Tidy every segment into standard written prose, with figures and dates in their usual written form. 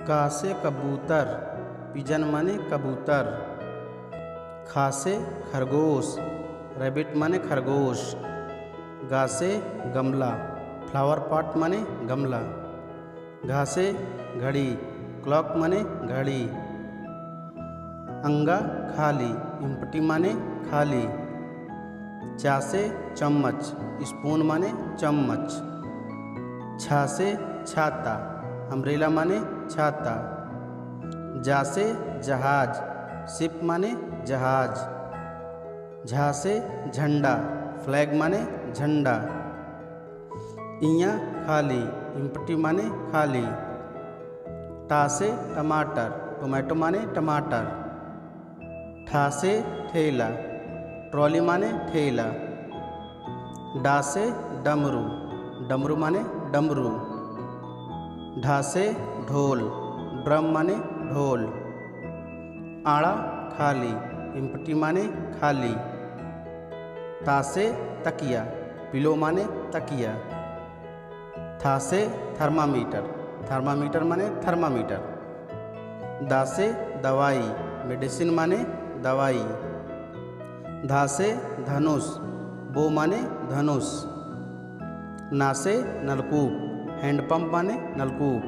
का से कबूतर, पिजन माने कबूतर। खा से खरगोश, रैबिट माने खरगोश। गा से गमला, फ्लावर पॉट माने गमला। घा से घड़ी, क्लॉक माने घड़ी। अंगा खाली, इम्पटी माने खाली। चा से चम्मच, स्पून माने चम्मच। छा से छाता, अम्ब्रेला माने छाता। जा से जहाज, शिप माने जहाज। झा से झंडा, फ्लैग माने झंडा। इया खाली, इम्पटी माने खाली। टा से टमाटर, टोमेटो माने टमाटर। ठा से ठेला, ट्रॉली माने ठेला। डा से डमरू, डमरू माने डमरू। ढा से ढोल, ड्रम माने ढोल। आड़ा खाली, इम्पटी माने खाली। ता से तकिया, पिलो माने तकिया। था से थर्मामीटर, थर्मामीटर माने थर्मामीटर। दा से दवाई, मेडिसिन माने दवाई। धा से धनुष, बो माने धनुष। ना से नलकूप, हैंडपंप माने नलकूप।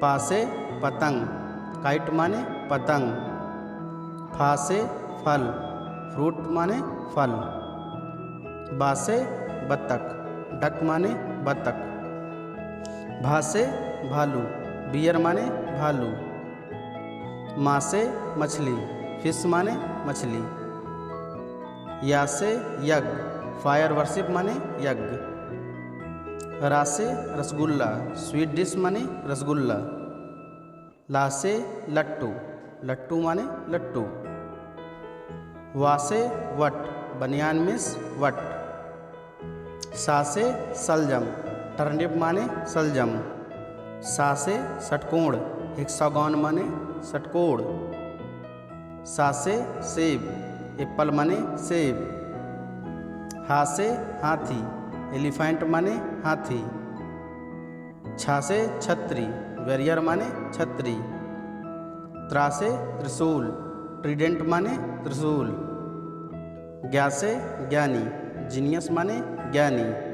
पा से पतंग, काइट माने पतंग। फा से फल, फ्रूट माने फल। बा से बत्तख, डक माने बत्तख। भा से भालू, बियर माने भालू। मा से मछली, फिश माने मछली। या से यज्ञ, फायर वर्शिप माने यज्ञ। रा से रसगुल्ला, स्वीट डिश माने रसगुल्ला। ला से लट्टू, लट्टू माने लट्टू। वा से वट, बनियान मिस वट। सा से सलजम, टर्निप माने सलजम। सा से षटकोण, हेक्सागोन माने षटकोण। सा से सेब, एप्पल माने सेब। हा से हाथी, एलिफेंट माने हाथी। छा से छतरी, वॉरियर माने छतरी। त्रा से त्रिशूल, ट्रीडेंट माने त्रिशूल। ज्ञा से ज्ञानी, जीनियस माने ज्ञानी।